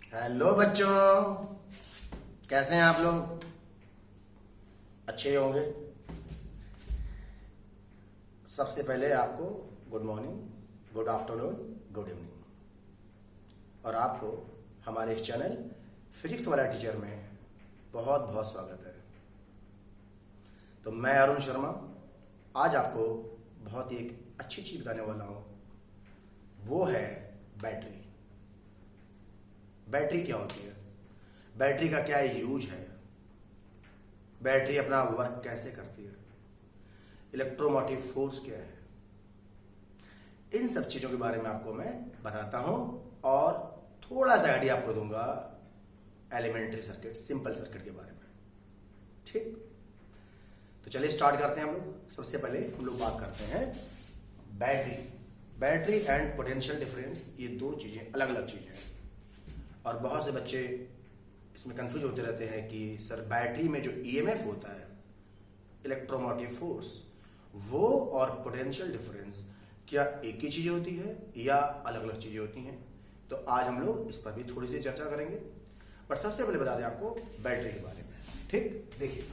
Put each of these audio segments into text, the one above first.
Hello बच्चों, कैसे हैं आप लोग? अच्छे होंगे। सबसे पहले आपको good morning, good afternoon, good evening. और आपको हमारे इस चैनल फिजिक्स वाला टीचर में बहुत बहुत स्वागत है। तो मैं अरुण शर्मा आज आपको बहुत ही एक अच्छी चीज बताने वाला हूं। वो है बैटरी। बैटरी क्या होती है, बैटरी का क्या यूज है, बैटरी अपना वर्क कैसे करती है, इलेक्ट्रोमोटिव फोर्स क्या है, इन सब चीजों के बारे में आपको मैं बताता हूं और थोड़ा सा आइडिया आपको दूंगा एलिमेंट्री सर्किट, सिंपल सर्किट के बारे में। ठीक, तो चलिए स्टार्ट करते हैं हम लोग। सबसे पहले हम लोग बात करते हैं बैटरी एंड पोटेंशियल डिफरेंस। ये दो चीजें अलग अलग चीजें हैं और बहुत से बच्चे इसमें कंफ्यूज होते रहते हैं कि सर बैटरी में जो ईएमएफ होता है, इलेक्ट्रोमोटिव फोर्स, वो और पोटेंशियल डिफरेंस क्या एक ही चीज होती है या अलग अलग चीजें होती हैं। तो आज हम लोग इस पर भी थोड़ी सी चर्चा करेंगे, पर सबसे पहले बता दें आपको बैटरी के बारे में। ठीक, देखिए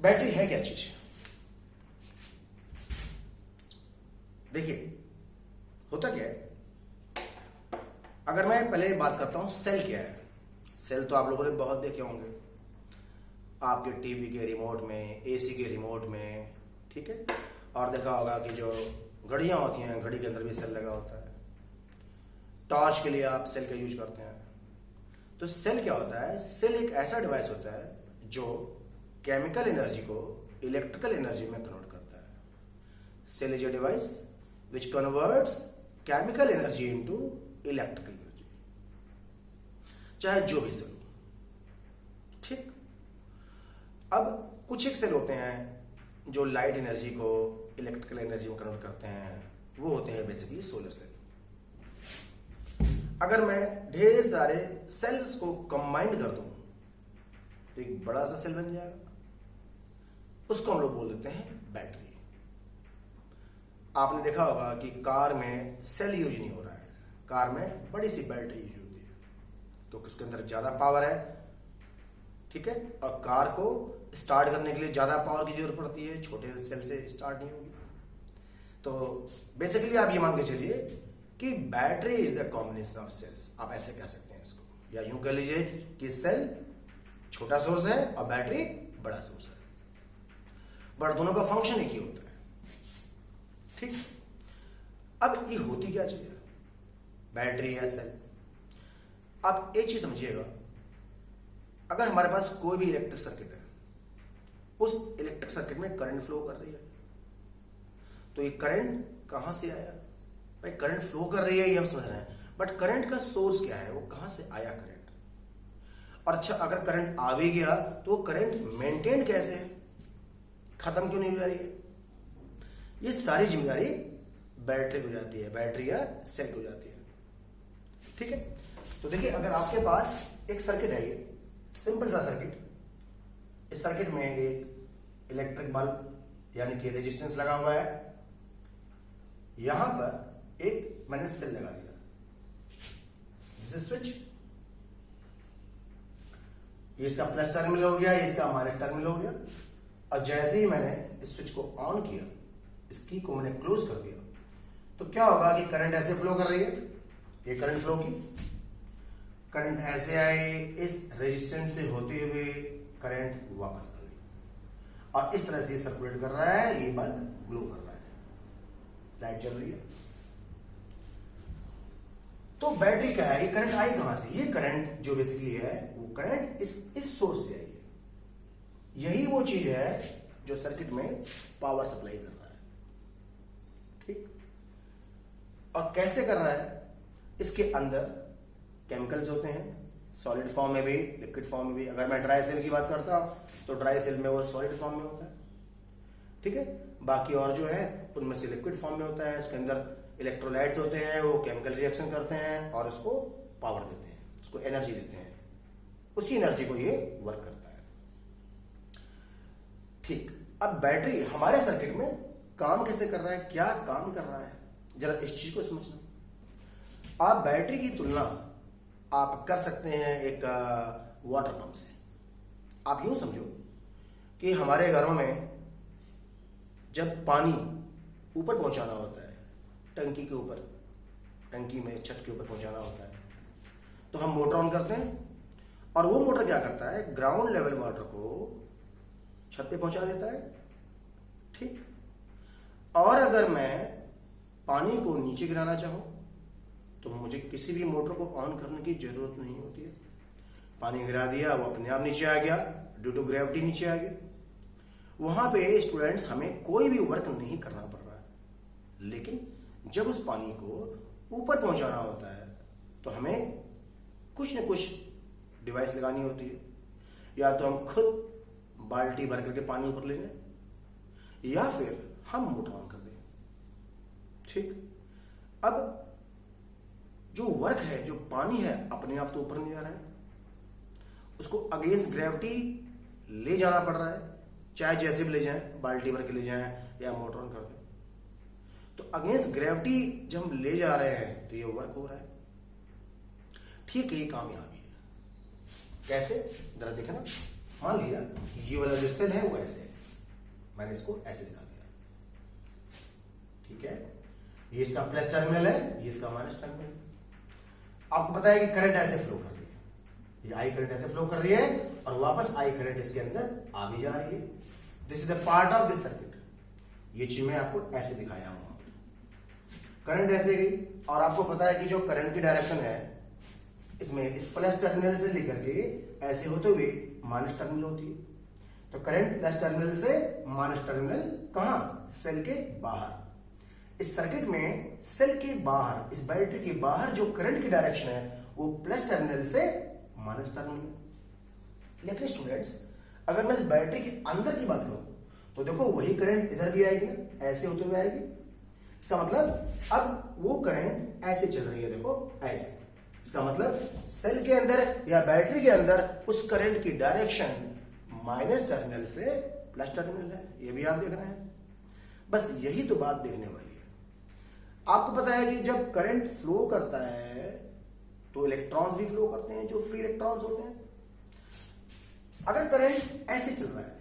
बैटरी है क्या चीज? देखिए होता क्या है, अगर मैं पहले बात करता हूं सेल क्या है। सेल तो आप लोगों ने बहुत देखे होंगे आपके टीवी के रिमोट में, एसी के रिमोट में, ठीक है। और देखा होगा कि जो घड़ियां होती हैं, घड़ी के अंदर भी सेल लगा होता है। टॉर्च के लिए आप सेल का यूज करते हैं। तो सेल क्या होता है? सेल एक ऐसा डिवाइस होता है जो केमिकल एनर्जी को इलेक्ट्रिकल एनर्जी में कन्वर्ट करता है। Cell is a device which converts chemical energy into electrical energy, चाहे जो भी सेल हो। ठीक, अब कुछ एक सेल होते हैं जो लाइट एनर्जी को इलेक्ट्रिकल एनर्जी में कन्वर्ट करते हैं, वो होते हैं बेसिकली सोलर सेल। अगर मैं ढेर सारे सेल्स को कंबाइन कर दूं तो एक बड़ा सा सेल बन जाएगा, उसको हम लोग बोल देते हैं बैटरी। आपने देखा होगा कि कार में सेल यूज नहीं हो रहा है, कार में बड़ी सी बैटरी यूज होती है क्योंकि उसके अंदर ज्यादा पावर है, ठीक है। और कार को स्टार्ट करने के लिए ज्यादा पावर की जरूरत पड़ती है, छोटे सेल से स्टार्ट नहीं होगी। तो बेसिकली आप ये मान के चलिए कि battery is the combination of cells, आप ऐसे कह सकते हैं इसको, या यूं कह लीजिए कि सेल छोटा सोर्स है और बैटरी बड़ा सोर्स है, बट दोनों का फंक्शन एक ही होता है। ठीक, अब ये होती क्या चीज है, बैटरी या सेल? अब एक चीज समझिएगा, अगर हमारे पास कोई भी इलेक्ट्रिक सर्किट है, उस इलेक्ट्रिक सर्किट में करंट फ्लो कर रही है, तो ये करंट कहां से आया? भाई करंट फ्लो कर रही है ये हम समझ रहे हैं, बट करंट का सोर्स क्या है, वो कहां से आया करंट? और अच्छा, अगर करंट आ भी गया तो करंट मेंटेन कैसे है, खत्म क्यों नहीं हो जा रही है? ये सारी जिम्मेदारी बैटरी को जाती है, बैटरी या सेल को जाती है। ठीक है, तो देखिए अगर आपके पास एक सर्किट है, ये सिंपल सा सर्किट, इस सर्किट में एक इलेक्ट्रिक बल्ब यानी कि रेजिस्टेंस लगा हुआ है, यहां पर एक मैंने सेल लगा दिया, दिस इज स्विच, ये इसका प्लस टर्मिनल हो गया, ये इसका माइनस टर्मिनल हो गया। और जैसे ही मैंने इस स्विच को ऑन किया, इस की को मैंने क्लोज कर दिया, तो क्या होगा कि करंट ऐसे फ्लो कर रही है, ये करंट फ्लो की, करंट ऐसे आए, इस रेजिस्टेंस से होते हुए करंट वापस आ गई, और इस तरह से सर्कुलेट कर रहा है, ये बल्ब ग्लो कर रहा है, लाइट जल रही है। तो बैटरी क्या है, ये करंट आई कहां से? ये करंट जो बेसिकली है वो करंट इस सोर्स से आई है। यही वो चीज है जो सर्किट में पावर सप्लाई कर रहा है। ठीक, और कैसे कर रहा है? इसके अंदर केमिकल्स होते हैं, सॉलिड फॉर्म में भी, लिक्विड फॉर्म में भी। अगर मैं ड्राई सेल की बात करता हूं तो ड्राई सेल में वो सॉलिड फॉर्म में होता है, ठीक है। बाकी और जो है उनमें से लिक्विड फॉर्म में होता है, उसके अंदर इलेक्ट्रोलाइट्स होते हैं, वो केमिकल रिएक्शन करते हैं और उसको पावर देते हैं, उसको एनर्जी देते हैं, उसी एनर्जी को ये वर्क करता है। ठीक, अब बैटरी हमारे सर्किट में काम कैसे कर रहा है, क्या काम कर रहा है, जरा इस चीज को समझना। आप बैटरी की तुलना आप कर सकते हैं एक वाटर पंप से। आप यूं समझो कि हमारे घरों में जब पानी ऊपर पहुंचाना होता है, टंकी के ऊपर, टंकी में छत के ऊपर पहुंचाना होता है, तो हम मोटर ऑन करते हैं और वो मोटर क्या करता है, ग्राउंड लेवल वाटर को छत पे पहुंचा देता है। ठीक। और अगर मैं पानी को नीचे गिराना चाहूं तो मुझे किसी भी मोटर को ऑन करने की जरूरत नहीं होती है। पानी गिरा दिया, वो अपने आप नीचे आ गया, ड्यू टू ग्रेविटी नीचे आ गया। वहां पे स्टूडेंट्स हमें कोई भी वर्क नहीं करना पड़ रहा है। लेकिन जब उस पानी को ऊपर पहुंचाना होता है तो हमें कुछ न कुछ डिवाइस लगानी होती है। या तो हम खुद बाल्टी भर करके पानी ऊपर ले जाएं या फिर हम मोटर ऑन कर दें। ठीक। अब जो वर्क है, जो पानी है, अपने आप तो ऊपर नहीं जा रहा है, उसको अगेंस्ट ग्रेविटी ले जाना पड़ रहा है। चाहे जैसे भी ले जाएं, बाल्टी भर के ले जाएं या मोटर ऑन कर दें, तो अगेंस्ट ग्रेविटी जब हम ले जा रहे हैं तो ये वर्क हो रहा है। ठीक है, ये कामयाबी है। कैसे, जरा देखें ना। मान लिया ये वाला जो सेल है वो ऐसे है, मैंने इसको ऐसे दिखा दिया। ठीक है, ये इसका प्लस टर्मिनल है, ये इसका माइनस टर्मिनल है। आपको पता है कि करंट ऐसे फ्लो कर रही है, ये आई करंट ऐसे फ्लो कर रही है और वापस आई करंट इसके अंदर आ भी जा रही है। This is the part of this circuit. ये चीज मैं आपको ऐसे दिखाया हूं। करंट ऐसे गई और आपको पता है कि जो करंट की डायरेक्शन है इसमें इस प्लस टर्मिनल से लेकर के ऐसे होते हुए माइनस टर्मिनल होती है। तो करंट प्लस टर्मिनल से माइनस टर्मिनल कहां, सेल के बाहर। इस सर्किट में सेल के बाहर, इस बैटरी के बाहर जो करंट की डायरेक्शन है वो प्लस टर्मिनल से माइनस टर्मिनल। लेकिन स्टूडेंट्स, अगर मैं इस बैटरी के अंदर की बात करूं तो देखो वही करंट इधर भी आएगी ना, ऐसे होते हुए आएगी। इसका मतलब अब वो करंट ऐसे चल रही है, देखो ऐसे। इसका मतलब सेल के अंदर या बैटरी के अंदर उस करंट की डायरेक्शन माइनस टर्मिनल से प्लस टर्मिनल है। ये भी आप देख रहे हैं। बस यही तो बात देखने वाली है। आपको पता है कि जब करंट फ्लो करता है तो इलेक्ट्रॉन्स भी फ्लो करते हैं, जो फ्री इलेक्ट्रॉन्स होते हैं। अगर करंट ऐसे चल रहा है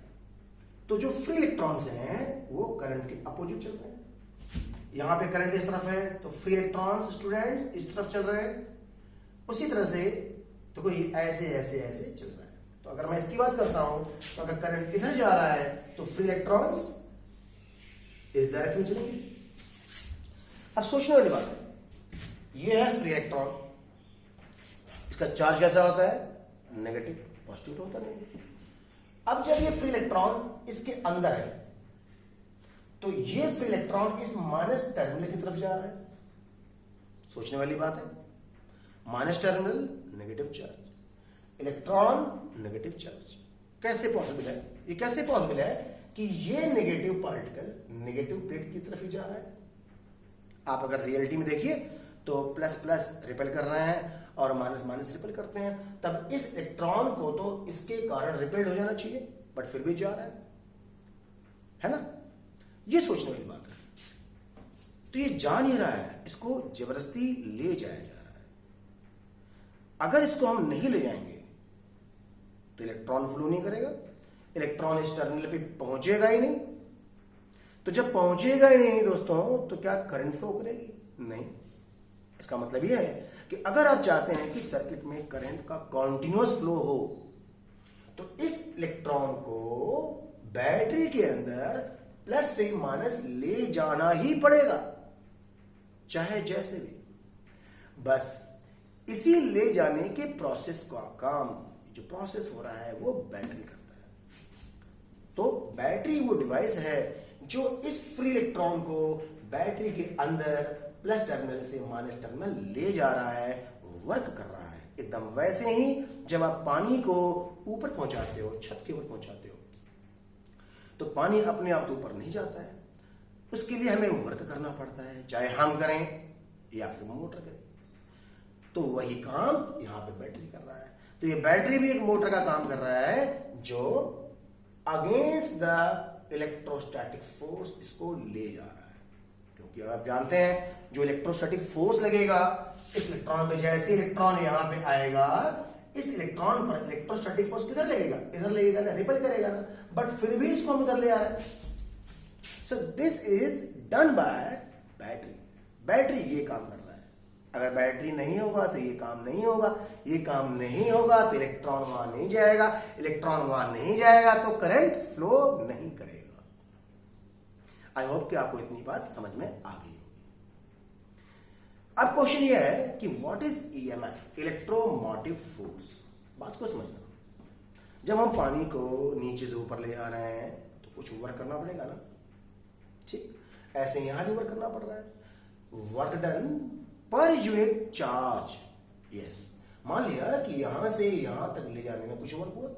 तो जो फ्री इलेक्ट्रॉन्स हैं वो करंट के अपोजिट चल रहे हैं। यहां पे करंट इस तरफ है तो फ्री इलेक्ट्रॉन्स स्टूडेंट्स इस तरफ चल रहे हैं। उसी तरह से तो कोई ऐसे ऐसे ऐसे चल रहा है। तो अगर मैं इसकी बात करता हूं तो अगर करंट इधर जा रहा है तो फ्री इलेक्ट्रॉन्स इस डायरेक्शन चलेंगे। अब सोचने वाली बात है, ये है फ्री इलेक्ट्रॉन, इसका चार्ज कैसा होता है, नेगेटिव, पॉजिटिव तो होता नहीं। अब जब ये फ्री इलेक्ट्रॉन इसके अंदर है तो ये फ्री इलेक्ट्रॉन इस माइनस टर्मिनल की तरफ जा रहा है। सोचने वाली बात है, minus terminal negative charge, electron negative charge. कैसे पॉसिबल है, ये कैसे पॉसिबल है कि ये नेगेटिव पार्टिकल नेगेटिव प्लेट की तरफ ही जा रहा है। आप अगर रियलिटी में देखिए तो प्लस प्लस रिपेल कर रहे हैं और माइनस माइनस रिपेल करते हैं, तब इस इलेक्ट्रॉन को तो इसके कारण रिपेल्ड हो जाना चाहिए, बट फिर भी जा रहा है ना। ये सोचने वाली बात है। तो ये जा नहीं रहा है, इसको जबरदस्ती ले जाया जा रहा है। अगर इसको हम नहीं ले जाएंगे तो इलेक्ट्रॉन फ्लो नहीं करेगा, इलेक्ट्रॉन इस टर्मिनल पे पहुंचेगा ही नहीं। तो जब पहुंचेगा ही नहीं दोस्तों तो क्या करंट फ्लो करेगी, नहीं। इसका मतलब यह है कि अगर आप चाहते हैं कि सर्किट में करंट का कॉन्टिन्यूअस फ्लो हो तो इस इलेक्ट्रॉन को बैटरी के अंदर प्लस से माइनस ले जाना ही पड़ेगा, चाहे जैसे भी। बस इसी ले जाने के प्रोसेस का काम, जो प्रोसेस हो रहा है वो बैटरी करता है। तो बैटरी वो डिवाइस है जो इस फ्री इलेक्ट्रॉन को बैटरी के अंदर प्लस टर्मिनल से माइनस टर्मिनल ले जा रहा है, वर्क कर रहा है। एकदम वैसे ही जब आप पानी को ऊपर पहुंचाते हो, छत के ऊपर पहुंचाते हो, तो पानी अपने आप तो ऊपर नहीं जाता है, उसके लिए हमें वर्क करना पड़ता है, चाहे हम करें या फिर मोटर करे। तो वही काम यहां पे बैटरी कर रहा है। तो ये बैटरी भी एक मोटर का काम कर रहा है जो अगेंस्ट द इलेक्ट्रोस्टैटिक फोर्स इसको ले जा रहा है, क्योंकि आप जानते हैं जो इलेक्ट्रोस्टैटिक फोर्स लगेगा इस इलेक्ट्रॉन पे, जैसे इलेक्ट्रॉन यहां पे आएगा इस इलेक्ट्रॉन पर इलेक्ट्रोस्टैटिक फोर्स किधर लगेगा, इधर लगेगा ना, रिपल करेगा ना, बट फिर भी इसको हम इधर ले आ रहे हैं। सो this is done by battery. Battery ये काम कर रहा है। अगर बैटरी नहीं होगा तो ये काम नहीं होगा, ये काम नहीं होगा तो इलेक्ट्रॉन वहां नहीं जाएगा, इलेक्ट्रॉन वहां नहीं जाएगा तो करंट फ्लो नहीं करेगा। आई होप कि आपको इतनी बात समझ में आ गई होगी। अब क्वेश्चन ये है कि what is EMF, electromotive force. बात को समझना, जब हम पानी को नीचे से ऊपर ले आ रहे हैं तो कुछ वर्क करना पड़ेगा ना, ठीक, ऐसे यहां भी वर्क करना पड़ रहा है। वर्क डन पर यूनिट चार्ज, यस। मान लिया कि यहां से यहां तक ले जाने में कुछ वर्क हुआ,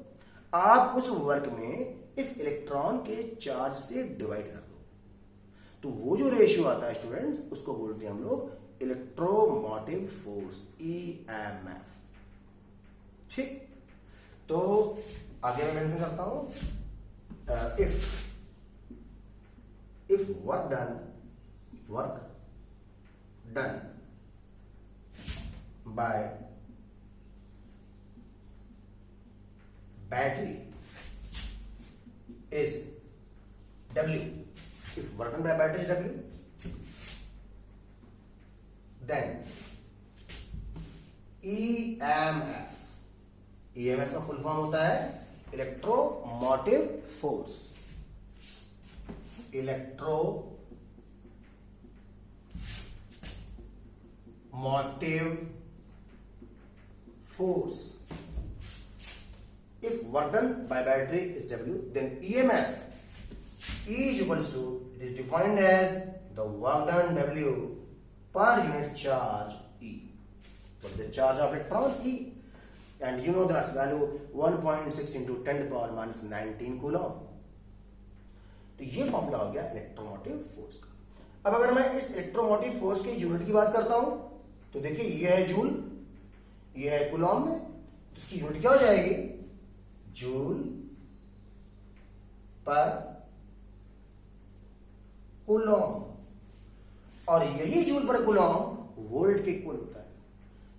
आप उस वर्क में इस इलेक्ट्रॉन के चार्ज से डिवाइड कर दो, तो वो जो रेशियो आता है स्टूडेंट्स, उसको बोलते हैं हम लोग इलेक्ट्रोमोटिव फोर्स, ईएमएफ। ठीक, तो आगे मैं मेंशन करता हूं, if work done by battery is W. If work done by battery is W, then EMF, EMF का फुल फॉर्म होता है electromotive force, electromotive force. If work done by battery is W, then EMF E is equals to, it is defined as the work done W per unit charge E. What is the charge of electron? E. And you know that value 1.6 into 10 to the power minus 19 coulomb. तो ये formula हो गया electromotive force का। अब अगर मैं इस electromotive force की यूनिट की बात करता हूं तो देखिए ये है जूल, ये है कूलॉम में, तो इसकी यूनिट क्या हो जाएगी, जूल पर कूलॉम, और यही जूल पर कूलॉम वोल्ट के इक्वल होता है।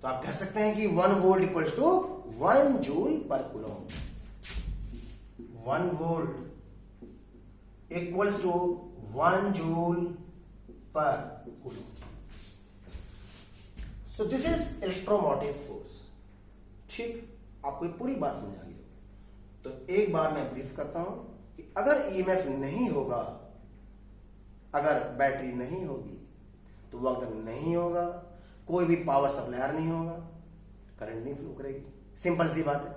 तो आप कह सकते हैं कि 1 volt equals to 1 joule per coulomb, 1 volt equals to 1 joule per coulomb. So this is electromotive force. ठीक, आपको पूरी बात समझ आ गई होगी। तो एक बार मैं ब्रीफ करता हूं कि अगर ईएमएफ नहीं होगा, अगर बैटरी नहीं होगी तो वर्क डन नहीं होगा, कोई भी पावर सप्लायर नहीं होगा, करंट नहीं फ्लो करेगी। सिंपल सी बात है।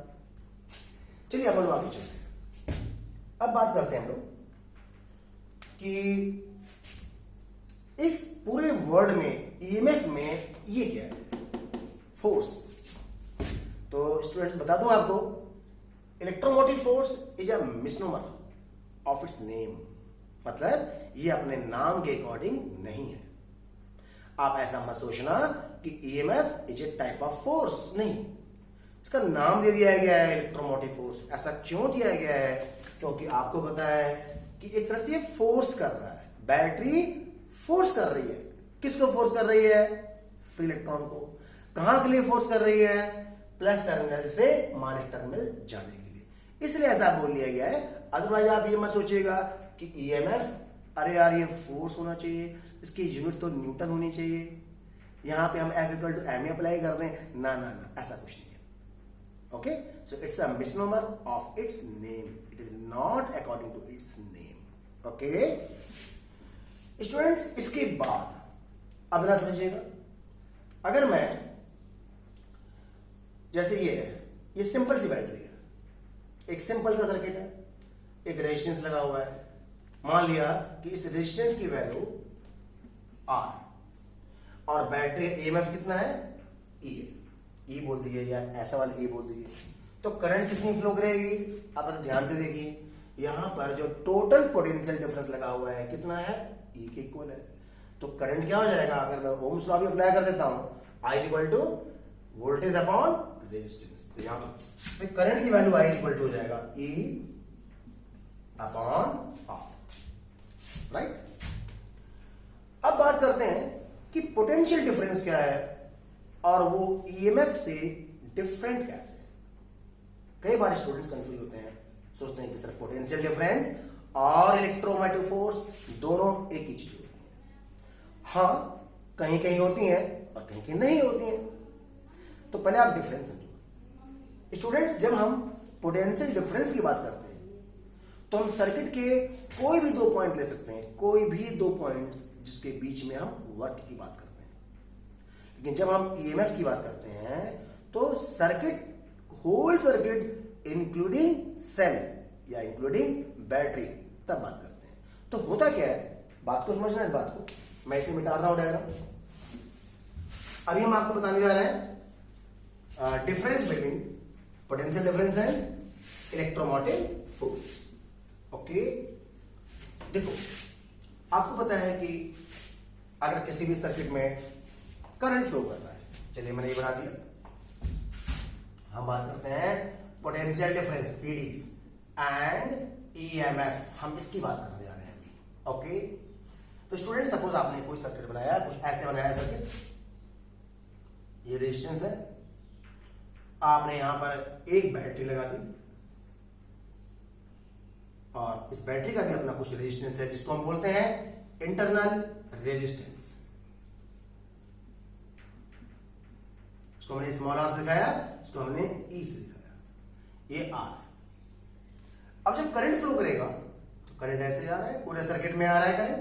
चलिए अब हम लोग आगे चलते हैं। अब बात करते हैं हम लोग कि इस पूरे वर्ल्ड में ईएमएफ में ये क्या है, फोर्स। तो स्टूडेंट्स बता दूं आपको, electromotive force is a misnomer of its name, मतलब ये अपने नाम के अकॉर्डिंग नहीं है। आप ऐसा मत सोचना कि EMF is a type of force, नहीं, इसका नाम दे दिया गया है इलेक्ट्रोमोटिव फोर्स। ऐसा क्यों दिया गया है, क्योंकि आपको पता है कि एक तरह से ये फोर्स कर रहा है, बैटरी फोर्स कर रही है। किसको फोर्स कर रही है, फ्री इलेक्ट्रॉन को। कहां के लिए फोर्स कर रही है, प्लस टर्मिनल से माइनस टर्मिनल जाने के लिए, इसलिए ऐसा बोल दिया गया है। अदरवाइज आप ये मत सोचिएगा कि ईएमएफ, अरे यार ये फोर्स होना चाहिए, इसकी यूनिट तो न्यूटन होनी चाहिए, यहां पे हम F equal to m apply कर दें, ना ना ना, ऐसा कुछ नहीं है। Okay, so it's a misnomer of its name, it is not according to its name. Okay students, इसके बाद अब जरा समझिएगा, अगर मैं जैसे ये है, ये सिंपल सी बैटरी है, एक सिंपल सा सर्किट है, एक रेजिस्टेंस लगा हुआ है। मान लिया कि इस रेजिस्टेंस की वैल्यू R और बैटरी ईएमएफ कितना है, E बोल दीजिए या ऐसा वाला E बोल दीजिए, तो करंट कितनी फ्लो करेगी। अब ध्यान से देखिए, यहां पर जो टोटल पोटेंशियल डिफरेंस लगा हुआ है कितना है, E के इक्वल है। तो करंट क्या हो जाएगा, अगर मैं ओम्स लॉ भी अप्लाई कर देता हूं, I equal to voltage upon resistance, तो यहां पर करंट की वैल्यू I इक्वल टू हो जाएगा E अपॉन आर, राइट। अब बात करते हैं कि पोटेंशियल डिफरेंस क्या है और वो ईएमएफ से डिफरेंट कैसे है। कई बार स्टूडेंट्स कंफ्यूज होते हैं, सोचते हैं कि सर पोटेंशियल डिफरेंस और इलेक्ट्रोमोटिव फोर्स दोनों एक ही चीज होती है। हाँ, कहीं कहीं होती हैं और कहीं कहीं नहीं होती हैं। तो पहले आप डिफरेंस समझो। स्टूडेंट्स, जब हम पोटेंशियल डिफरेंस की बात करते हैं तो हम सर्किट के कोई भी दो पॉइंट ले सकते हैं, कोई भी दो पॉइंट्स जिसके बीच में हम वर्क की बात करते हैं। लेकिन जब हम ईएमएफ की बात करते हैं तो circuit, whole circuit including cell या इंक्लूडिंग बैटरी, तब बात करते हैं। तो होता क्या है, बात को समझना है। इस बात को मैं इसे मिटा रहा हूं डायग्राम। अभी हम आपको बताने जा रहे हैं difference between potential difference and electromotive force. Okay, देखो आपको पता है कि अगर किसी भी सर्किट में करंट फ्लो कर रहा है, चलिए मैंने ये बना दिया। हम बात करते हैं potential difference PDs and EMF, हम इसकी बात करने जा रहे हैं अभी। ओके, तो स्टूडेंट सपोज आपने कोई सर्किट बनाया, कुछ ऐसे बनाया सर्किट, ये रेजिस्टेंस है, आपने यहां पर एक बैटरी लगा दी और इस बैटरी का भी अपना कुछ रेजिस्टेंस है जिसको हम बोलते हैं इंटरनल रेजिस्टेंस। इसको हमने स्मॉल आर से दिखाया, इसको हमने ई से दिखाया, ये आर। अब जब करंट फ्लो करेगा तो करंट ऐसे आ रहा है, पूरे सर्किट में आ रहा है करंट।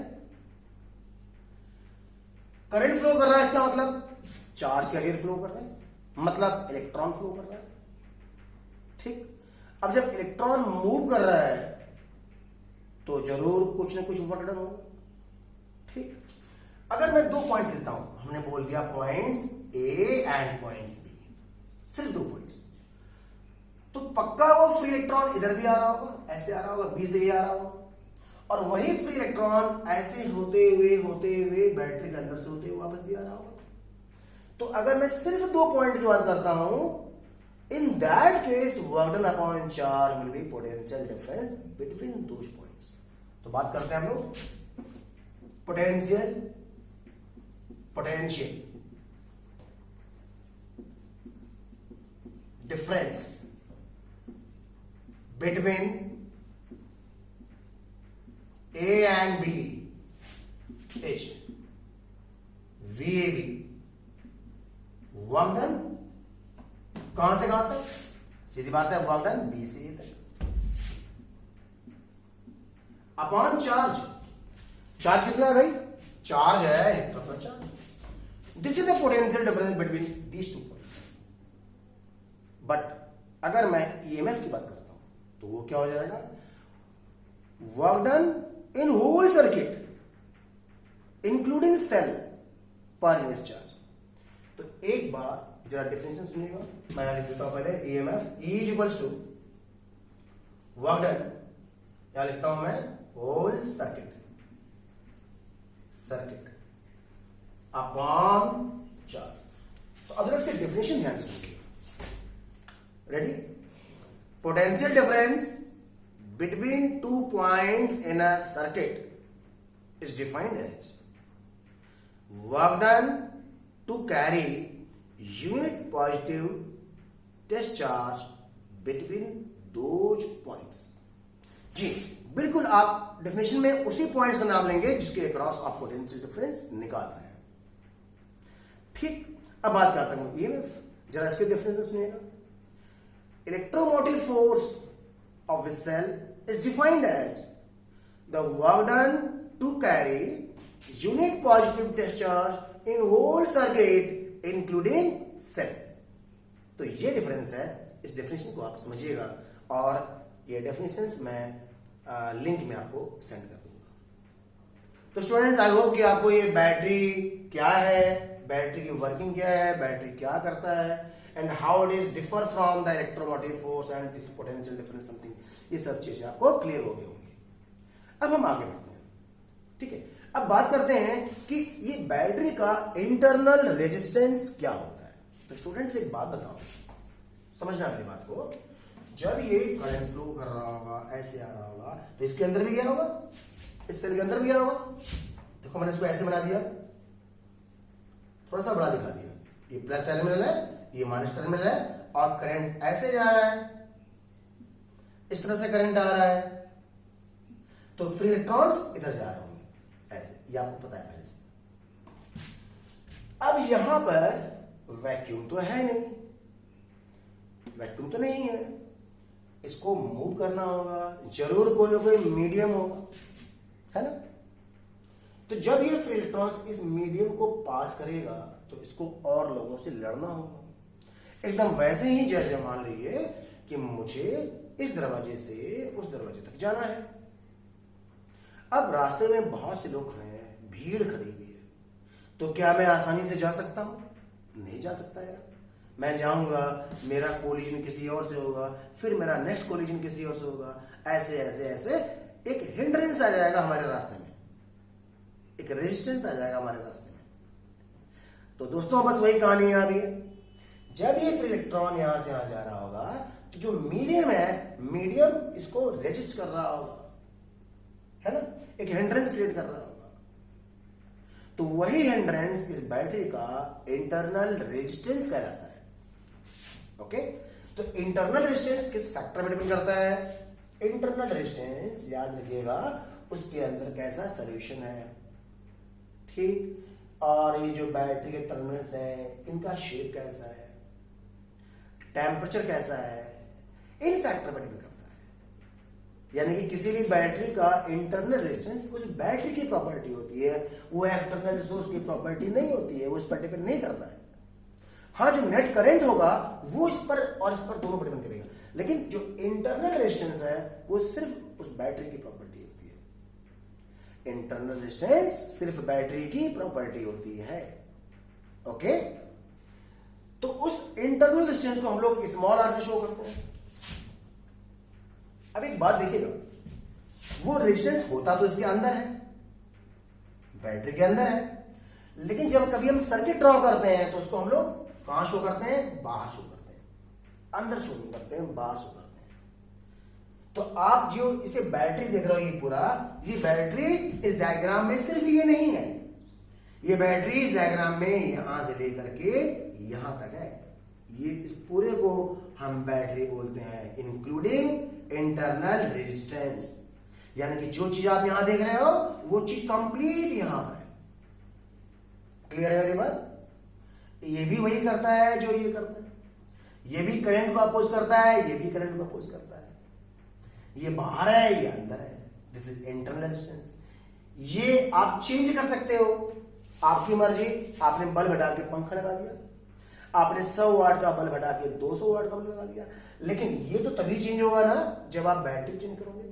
करंट फ्लो कर रहा है, इसका मतलब चार्ज कैरियर फ्लो कर रहा है, मतलब इलेक्ट्रॉन फ्लो कर रहा है, ठीक। अब जब इलेक्ट्रॉन मूव कर रहा है तो जरूर कुछ ना कुछ वर्क डन होगा, ठीक। अगर मैं दो पॉइंट्स लेता हूं, हमने बोल दिया points A and points B, सिर्फ दो पॉइंट्स, तो पक्का वो फ्री इलेक्ट्रॉन इधर भी आ रहा होगा, ऐसे आ रहा होगा, बी से ए आ रहा होगा, और वही फ्री इलेक्ट्रॉन ऐसे होते हुए बैटरी के अंदर से होते हुए वापस भी आ रहा होगा। तो अगर मैं सिर्फ दो पॉइंट की बात करता हूं, in that case work done upon charge will be potential difference between those points. तो बात करते हैं हम लोग potential difference between A and B is VAB, work done कहां से कहां तक, सीधी बात है वर्क डन बी से ए तक, अपॉन चार्ज। चार्ज कितना है भाई, चार्ज है इलेक्ट्रॉन का charge. This is the potential difference between these two points. But अगर मैं ईएमएफ की बात करता हूं तो वो क्या हो जाएगा, work done in whole circuit including cell per unit charge. तो एक बार जरा डिफरेंशिएशन सुनिएगा, मैं लिख देता हूं पहले EMF E is equals to work done, यहां लिखता हूं मैं होल सर्किट अपॉन चार्ज। तो अगर इसके डेफिनेशन ध्यान से सुनिए, ready. Potential difference between two points in a circuit is defined as work done to carry unit positive discharge between those points। जी बिल्कुल, आप डेफिनेशन में उसी पॉइंट्स का नाम लेंगे जिसके अक्रॉस आप पोटेंशियल डिफरेंस निकाल रहे हैं, ठीक। अब बात करता हूं ईएमएफ, जरा इसके डेफिनेशन सुनिएगा। Electromotive force of a cell is defined as the work done to carry unit positive discharge in whole circuit including cell। तो ये डिफरेंस है, इस डेफिनेशन को आप समझिएगा और ये डेफिनेशंस मैं लिंक में आपको सेंड कर दूंगा। तो स्टूडेंट्स, आई होप कि आपको ये बैटरी क्या है, बैटरी की वर्किंग क्या है, बैटरी क्या करता है, and how it is differ from the electromotive force and this potential difference something, ये सब चीजें आपको क्लियर हो गई होंगी। अब हम आगे बढ़ते हैं, ठीक है। अब बात करते हैं कि ये बैटरी का इंटरनल रेजिस्टेंस क्या होता है। तो स्टूडेंट्स एक बात बताओ, समझना मेरी बात को, जब ये करंट फ्लो कर रहा होगा, ऐसे आ रहा होगा, तो इसके अंदर भी गया होगा, इस सेल के अंदर भी गया होगा। देखो मैंने इसको ऐसे बना दिया, थोड़ा सा बड़ा दिखा दिया, ये प्लस टर्मिनल है, ये माइनस टर्मिनल है, और करंट ऐसे जा रहा है, इस तरह से करंट आ रहा है, तो फ्री इलेक्ट्रॉन्स इधर जा रहे होंगे ऐसे, ये आपको पता है पहले से। अब यहां पर वैक्यूम तो है नहीं, वैक्यूम तो नहीं है, इसको मूव करना होगा, जरूर कोई ना कोई मीडियम होगा, है ना। तो जब ये फ्री इलेक्ट्रॉन्स इस मीडियम को पास करेगा तो इसको और लोगों से लड़ना होगा। एकदम वैसे ही जैसे मान लीजिए कि मुझे इस दरवाजे से उस दरवाजे तक जाना है। अब रास्ते में बहुत से लोग खड़े हैं, भीड़ खड़ी हुई है, तो क्या मैं आसानी से जा सकता हूं? नहीं जा सकता यार। मैं जाऊंगा, मेरा कोलिजन किसी और से होगा, फिर मेरा नेक्स्ट कोलिजन किसी और से होगा, ऐसे ऐसे ऐसे एक हिंड्रेंस आ जाएगा हमारे रास्ते में, एक रेजिस्टेंस आ जाएगा हमारे रास्ते में। तो दोस्तों बस वही कहानी यहां भी है। जब ये फ्री इलेक्ट्रॉन यहां से यहां जा रहा होगा तो जो मीडियम है, मीडियम इसको रेजिस्ट कर रहा होगा, है ना, एक हिंड्रेंस क्रिएट कर रहा होगा। तो वही हिंड्रेंस इस बैटरी का इंटरनल रेजिस्टेंस कहलाता है। ओके, तो इंटरनल रेजिस्टेंस किस फैक्टर में डिपेंड करता है? इंटरनल रेजिस्टेंस, याद रखिएगा, उसके अंदर कैसा सॉल्यूशन है, ठीक, और ये जो बैटरी के टर्मिनल्स हैं इनका शेप कैसा है, टेम्परेचर कैसा है, इन फैक्टर पर डिपेंड करता है। यानी कि किसी भी बैटरी का इंटरनल रेजिस्टेंस उस बैटरी की प्रॉपर्टी होती है, वो एक्सटर्नल रिसोर्स की प्रॉपर्टी नहीं होती है, वो इस पर डिपेंड नहीं करता है। हाँ, जो नेट करंट होगा वो इस पर और इस पर दोनों पर डिपेंड करेगा, लेकिन जो इंटरनल रेजिस्टेंस है वो सिर्फ उस बैटरी की प्रॉपर्टी होती है। इंटरनल रेजिस्टेंस सिर्फ बैटरी की प्रॉपर्टी होती है। ओके, तो उस इंटरनल रेजिस्टेंस को हम लोग स्मॉल आर से शो करते हैं। अब एक बात देखिएगा, वो रेजिस्टेंस होता तो इसके अंदर है, बैटरी के अंदर है, लेकिन जब कभी हम सर्किट ड्रॉ करते हैं तो उसको हम लोग कहां शो करते हैं? बाहर शो करते हैं, अंदर शो नहीं करते हैं, बाहर शो करते हैं। तो आप जो इसे बैटरी देख रहे हो, ये पूरा, ये बैटरी इस डायग्राम में सिर्फ ये नहीं है, ये बैटरी इस डायग्राम में यहां से लेकर के यहां तक है। ये इस पूरे को हम बैटरी बोलते हैं, इंक्लूडिंग इंटरनल रेजिस्टेंस। यानी कि जो चीज आप यहां देख रहे हो वो चीज कंप्लीट यहां पर है। क्लियर है मेरी बात? ये भी वही करता है जो ये करता है, ये भी करंट को अपोज करता है, ये भी करंट को अपोज करता है। ये बाहर है, ये अंदर है, दिस इज इंटरनल रेजिस्टेंस। ये आप चेंज कर सकते हो, आपकी मर्जी। आपने बल्ब हटा के पंखा लगा दिया, आपने 100 वाट का बल्ब हटा के 200 वाट का बल्ब लगा दिया, लेकिन ये तो तभी चेंज होगा ना जब आप बैटरी चेंज करोगे।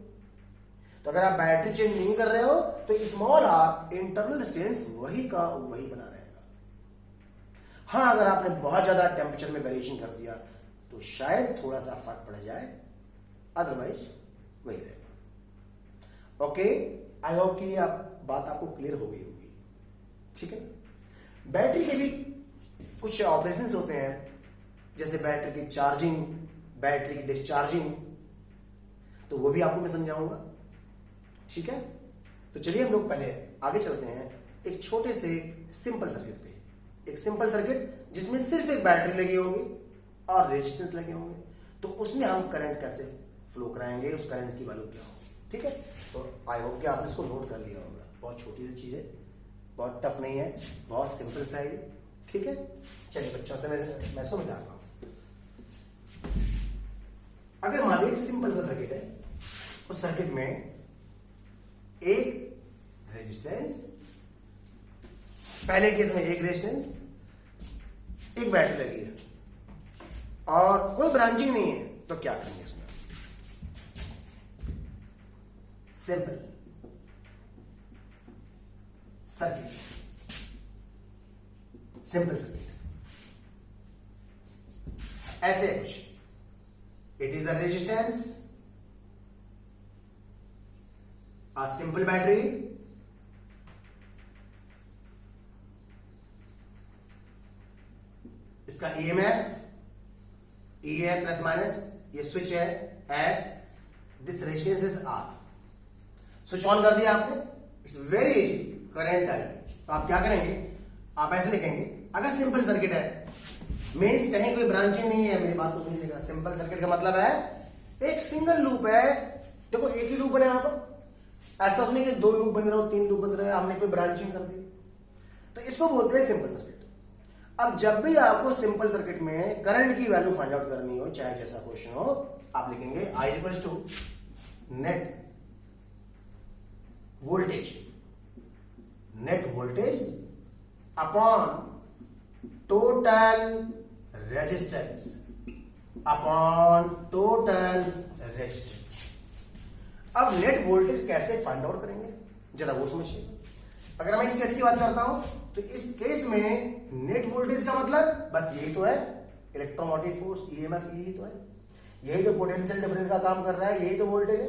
तो अगर आप बैटरी चेंज नहीं कर रहे हो तो स्मॉल आर इंटरनल रेजिस्टेंस वही का वही बना रहेगा। हाँ, अगर आपने बहुत ज्यादा टेम्परेचर में वेरिएशन कर दिया तो शायद थोड़ा सा फर्क पड़ जाए, अदरवाइज वही रहेगा। ओके, आई होप कि बात आपको क्लियर हो गई होगी, ठीक है। बैटरी के भी कुछ ऑपरेशंस होते हैं, जैसे बैटरी की चार्जिंग, बैटरी की डिस्चार्जिंग, तो वो भी आपको मैं समझाऊंगा, ठीक है। तो चलिए हम लोग पहले आगे चलते हैं एक छोटे से सिंपल सर्किट पे। एक सिंपल सर्किट जिसमें सिर्फ एक बैटरी लगी होगी और रेजिस्टेंस लगे होंगे, तो उसमें हम करंट कैसे फ्लो कराएंगे, उस करंट की वैल्यू क्या होगी, ठीक है। तो आई होप कि आपने इसको नोट कर लिया होगा। बहुत छोटी सी चीज है, बहुत टफ नहीं है, बहुत सिंपल सा है, ठीक है। चलिए बच्चों से मैं इसको मिला रहा हूं। अगर मान लीजिए सिंपल सा सर्किट है, उस सर्किट में एक रेजिस्टेंस, पहले केस में एक रेजिस्टेंस, एक बैटरी लगी है और कोई ब्रांचिंग नहीं है, तो क्या करेंगे इसमें? सिंपल सर्किट, सिंपल सर्किट ऐसे कुछ, it is the resistance, a simple battery, इसका EMF, E है प्लस माइनस, ये स्विच है S, this resistance is R. Switch on कर दिया आपने, it's very easy, current I. तो आप क्या करेंगे, आप ऐसे लिखेंगे, अगर सिंपल सर्किट है मीन्स कहीं कोई ब्रांचिंग नहीं है, मेरी बात को सुनिएगा। सिंपल सर्किट का मतलब है एक सिंगल लूप है, देखो एक ही लूप बने यहां पर, ऐसा नहीं कि दो लूप बन रहे हो, तीन लूप बन रहे हो, हमने कोई ब्रांचिंग कर दी, तो इसको बोलते हैं सिंपल सर्किट। अब जब भी आपको सिंपल सर्किट में करंट की वैल्यू फाइंड आउट करनी हो, चाहे जैसा क्वेश्चन हो, आप लिखेंगे I equals to net voltage upon total resistance अब नेट वोल्टेज कैसे फाइंड आउट करेंगे जरा वो समझिए। अगर मैं इस केस की बात करता हूं तो इस केस में नेट वोल्टेज का मतलब बस यही तो है, इलेक्ट्रोमोटिव फोर्स ईएमएफ, यही तो है, यही तो पोटेंशियल डिफरेंस का काम कर रहा है, यही तो वोल्टेज है।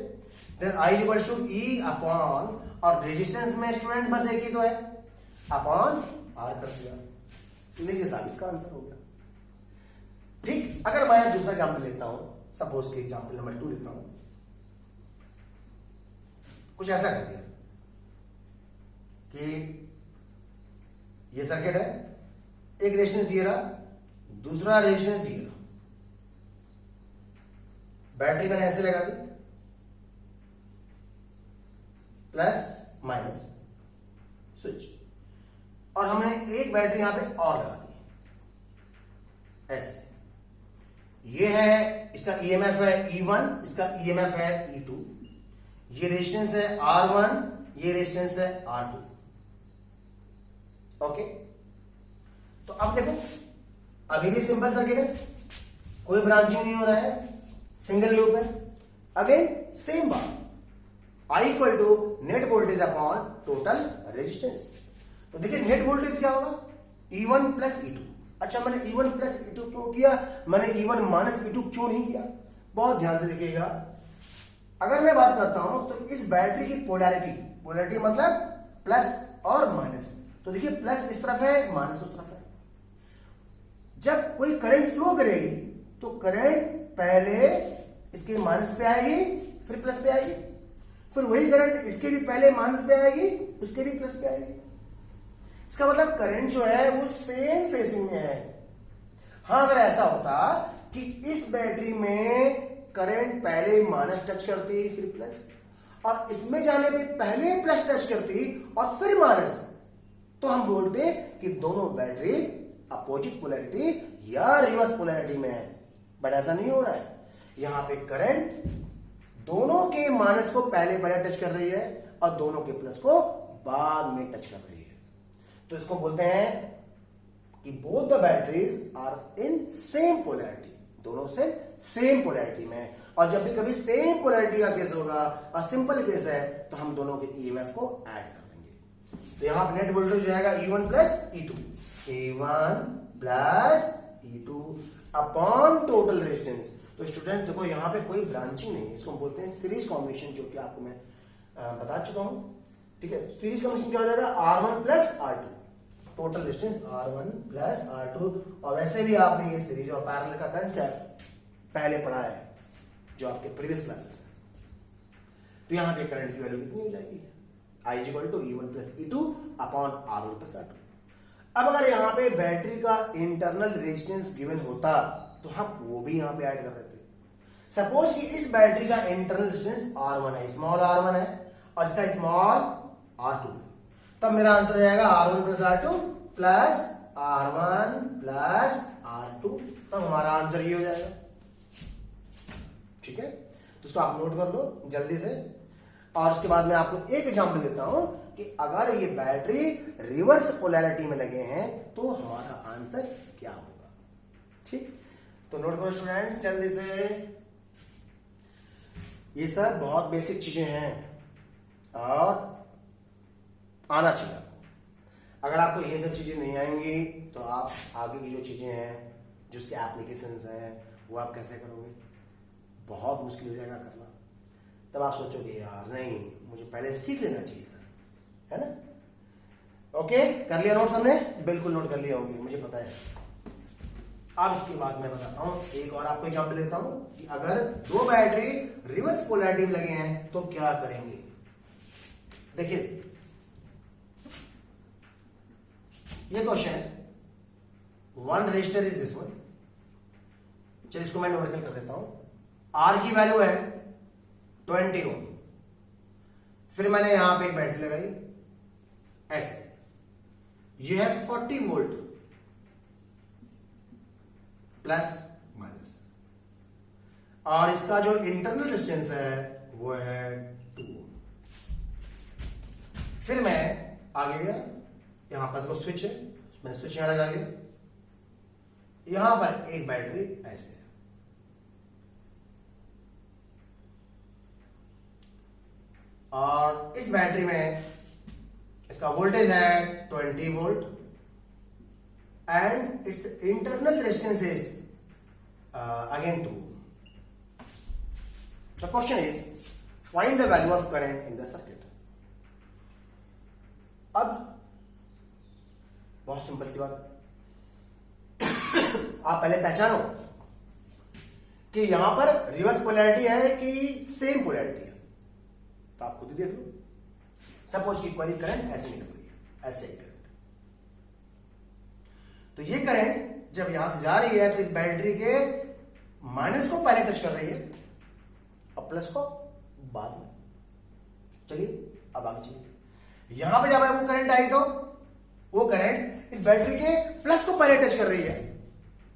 Then I equal to E upon, और रेजिस्टेंस में स्टूडेंट बस एक ही तो है, अपॉन R कर दिया। लीजिए साहब इसका आंसर हो गया। ठीक, अगर मैं दूसरा एग्जाम्पल लेता हूं, सपोज कि एग्जाम्पल नंबर 2 लेता हूं, कुछ ऐसा कर दिया कि ये सर्किट है, एक रेजिस्टेंस ये रहा, दूसरा रेजिस्टेंस ये रहा, बैटरी मैंने ऐसे लगा दी, प्लस माइनस स्विच, और हमने एक बैटरी यहां पे और लगा दी ऐसे। ये है इसका ईएमएफ है E1, इसका ईएमएफ है E2, ये रेजिस्टेंस है R1, ये रेजिस्टेंस है R2। ओके, तो अब देखो अभी भी सिंपल सर्किट है, कोई ब्रांचिंग नहीं हो रहा है, सिंगल लूप है। अगेन सेम बात, I equal to net voltage upon total resistance. तो देखिए नेट वोल्टेज क्या होगा, E1 प्लस E2। अच्छा, मैंने E1 प्लस E2 क्यों किया, मैंने E1 माइनस E2 क्यों नहीं किया, बहुत ध्यान से देखिएगा। अगर मैं बात करता हूं तो इस बैटरी की पोलैरिटी मतलब प्लस और माइनस, तो देखिए प्लस इस तरफ है, माइनस उस तरफ है। जब कोई करंट फ्लो करेगी तो करंट पहले इसके माइनस पे आएगी, फिर प्लस पे आएगी, फिर वही करंट इसके भी पहले माइनस पे आएगी, उसके भी प्लस पे आएगी। इसका मतलब करंट जो है वो सेम फेसिंग में है। हाँ, अगर ऐसा होता कि इस बैटरी में करंट पहले माइनस टच करती फिर प्लस, और इसमें जाने पे पहले प्लस टच करती और फिर माइनस, तो हम बोलते कि दोनों बैटरी अपोजिट पोलैरिटी या रिवर्स पोलैरिटी में है। बट ऐसा नहीं हो रहा है, यहां पे करंट दोनों के माइनस को पहले टच कर रही है और दोनों के प्लस को बाद में टच कर रही है। तो इसको बोलते हैं कि both the batteries are in same polarity, दोनों से सेम पोलैरिटी में। और जब भी कभी सेम पोलैरिटी का केस होगा और सिंपल केस है तो हम दोनों के ईएमएफ को ऐड कर देंगे। तो यहां पर नेट वोल्टेज जाएगा E1 plus E2, E1 plus E2 upon total resistance. तो स्टूडेंट्स देखो यहां पे कोई ब्रांचिंग नहीं है, इसको हम बोलते हैं सीरीज कॉम्बिनेशन, जो कि आपको मैं बता चुका हूं। ठीक है, सीरीज कॉम्बिनेशन क्या हो जाएगा, R1 plus R2, total resistance R1 plus R2। और वैसे भी आपने ये सीरीज और पैरेलल का कंसेप्ट पहले पढ़ा है जो आपके प्रीवियस क्लासेस है। तो यहां पे करंट की वैल्यू कितनी हो जाएगी, I equal to E1 plus E2 upon R1 plus R2। अब अगर यहां पे बैटरी का इंटरनल रेजिस्टेंस गिवन होता तो हम वो भी यहां पे ऐड कर देते। सपोज कि इस बैटरी का इंटरनल रेजिस्टेंस R1 है, स्मॉल R1 है, और इसका स्मॉल R2, तब मेरा आंसर आ जाएगा R1 plus R2 plus R1 plus R2, तब हमारा आंसर ये हो जाएगा। ठीक है, तो इसको आप नोट कर लो जल्दी से। और उसके बाद मैं आपको एक एग्जांपल देता हूं कि अगर ये बैटरी रिवर्स पोलैरिटी में लगे हैं तो हमारा आंसर क्या होगा। ठीक, तो नोट करो स्टूडेंट्स जल्दी से। ये सब बहुत बेसिक चीजें हैं और आना चाहिए आपको। अगर आपको ये सब चीजें नहीं आएंगी तो आप आगे की जो चीजें हैं, जो उसके एप्लीकेशंस हैं, वो आप कैसे करोगे, बहुत मुश्किल हो जाएगा करना। तब आप सोचोगे यार नहीं, मुझे पहले सीख लेना चाहिए था, है ना। ओके, कर लिया नोट सबने, बिल्कुल नोट कर लिया होंगे, मुझे पता है। अब इसके बाद मैं बताता हूं, एक और आपको एग्जांपल देता हूं कि अगर दो बैटरी रिवर्स पोलैरिटी में लगे हैं तो क्या करेंगे। देखिए ये क्वेश्चन है, one register is this one. चलिए इसको मैं न्यूमेरिकल कर देता हूं। आर की वैल्यू है 20 ओम, फिर मैंने यहां पे एक बैटरी लगाई ऐसे, ये है 40 वोल्ट प्लस माइनस, और इसका जो इंटरनल डिस्टेंस है वो है 2 ओम। फिर मैं आगे गया, यहां पर देखो स्विच है, मैंने स्विच यहां लगा लिया, यहां पर एक बैटरी ऐसे है, और इस बैटरी में इसका वोल्टेज है 20 volt and it's internal resistance is again 2। The question is find the value of current in the circuit. अब बहुत सिंपल सी बात है, आप पहले पहचानो कि यहां पर रिवर्स पोलैरिटी है कि सेम पोलैरिटी है, तो आप खुद ही देख लो। सपोज कि कोई करंट ऐसे निकल रही है, ऐसे ही करंट, तो ये करंट जब यहां से जा रही है तो इस बैटरी के माइनस को पहले टच कर रही है और प्लस को बाद में। चलिए अब आगे चलिए, यहां पर जब वो करंट आई तो वो करंट इस बैटरी के प्लस को पहले टच कर रही है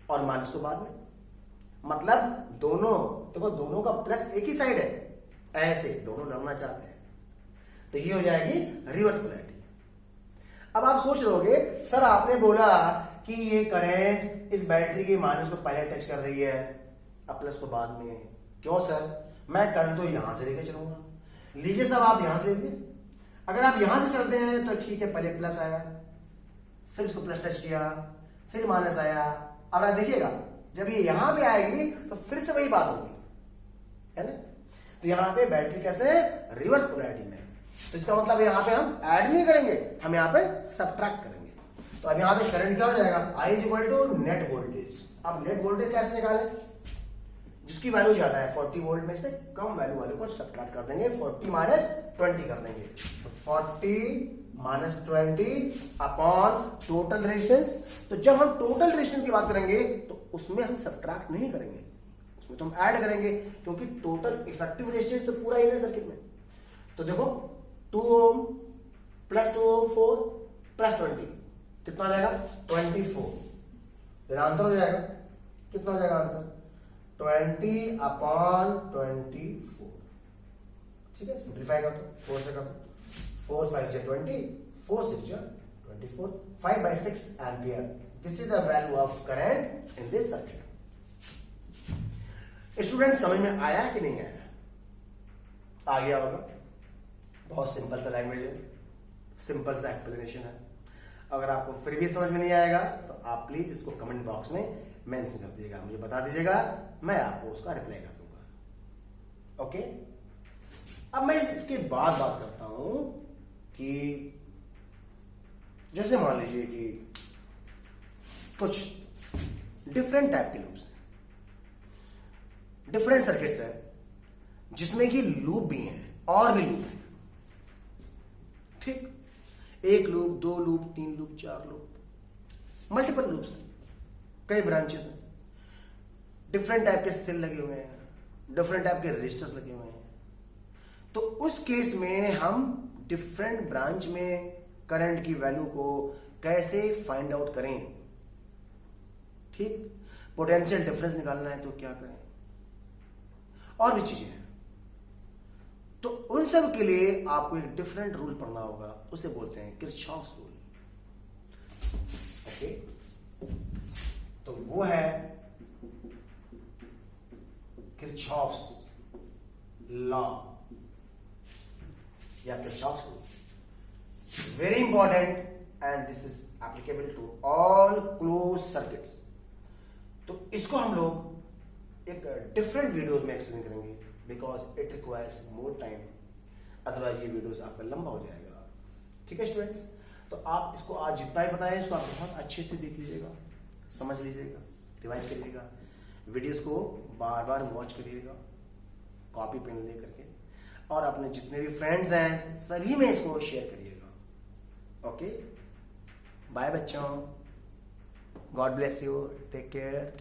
और माइनस को बाद में। मतलब दोनों, देखो दोनों का प्लस एक ही साइड है, ऐसे दोनों लड़ना चाहते हैं, तो ये हो जाएगी रिवर्स पोलैरिटी। अब आप सोच रहोगे सर आपने बोला कि ये करंट इस बैटरी के माइनस को पहले टच कर रही है अब प्लस को बाद में, क्यों सर? मैं करंट तो यहां से लेकर चलूंगा। लीजिए सर आप यहां से लीजिए, अगर आप यहां से चलते हैं तो ठीक है, पहले प्लस आया, फिर इसको प्लस टच किया, फिर माइनस आया। अब आप देखिएगा जब ये यहां पे आएगी तो फिर से वही बात होगी, है ना? तो यहां पे बैटरी कैसे है? रिवर्स पोलैरिटी में। तो इसका मतलब यहां पे हम ऐड नहीं करेंगे, हम यहां पे सब्ट्रैक्ट करेंगे। तो अब यहां पे करंट क्या हो जाएगा? I is equal to net voltage. अब नेट वोल्टेज कैसे निकालें? जिसकी वैल्यू ज्यादा है 40 वोल्ट में से कम वैल्यू वाले को सब्ट्रैक्ट कर देंगे, 40 माइनस 20 कर देंगे। तो 40 माइनस 20 अपॉन टोटल रेजिस्टेंस। तो जब हम टोटल रेजिस्टेंस की बात करेंगे तो उसमें हम सब्ट्रैक्ट नहीं करेंगे, उसमें तो हम ऐड करेंगे, क्योंकि टोटल इफेक्टिव रेजिस्टेंस तो पूरा ही है सर्किट में। तो देखो 2 ओम प्लस 2 ओम 4 प्लस 20 कितना हो जाएगा? 24। फिर आंसर हो जाएगा, कितना हो जाएगा आंसर? 20 अपॉन 24। ठीक है, सिंप्लीफाई कर दो, 4 से कर दो, 4 5 जा 20, 4 6 जा 24, 5/6 ampere. This is the value of current in this circuit. Student समझ में आया कि नहीं आया? आ गया होगा। बहुत सिंपल सा लैंग्वेज है, सिंपल सा एक्सप्लेनेशन है। अगर आपको फिर भी समझ में नहीं आएगा तो आप प्लीज इसको कमेंट बॉक्स में मेंशन कर दीजिएगा, मुझे बता दीजिएगा, मैं आपको उसका रिप्लाई कर दूंगा। ओके, अब मैं इसके बाद बात करता हूं कि जैसे मान लीजिए कि कुछ डिफरेंट टाइप के लूप्स हैं, डिफरेंट सर्किट्स हैं, जिसमें कि लूप भी हैं और भी लूप हैं। ठीक, 1 loop, 2 loop, 3 loop, 4 loop, multiple loops हैं, कई ब्रांचेस हैं, डिफरेंट टाइप के सेल लगे हुए हैं, डिफरेंट टाइप के रजिस्टर्स लगे हुए हैं। तो उस केस में हम डिफरेंट ब्रांच में करंट की वैल्यू को कैसे फाइंड आउट करें? ठीक, पोटेंशियल डिफरेंस निकालना है तो क्या करें, और भी चीजें हैं। तो उन सब के लिए आपको एक डिफरेंट रूल पढ़ना होगा, उसे बोलते हैं किरचॉफ्स रूल। ओके, तो वो है किरचॉफ्स लॉ या Kirchhoff's rule. Very important and this is applicable to all close circuits. तो इसको हम लोग एक डिफरेंट वीडियोज में एक्सप्लेन करेंगे, because it requires more time, otherwise ये वीडियोस आपका लंबा हो जाएगा। ठीक है स्टूडेंट्स, तो आप इसको आज जितना ही बताएं इसको आप बहुत अच्छे से देख लीजिएगा, समझ लीजिएगा। रिवाइज करिएगा, वीडियोस को बार बार वॉच करिएगा कॉपी पेन ले करके, और अपने जितने भी फ्रेंड्स हैं सभी में इसको शेयर करिएगा। ओके, बाय बच्चों, God bless you, take care.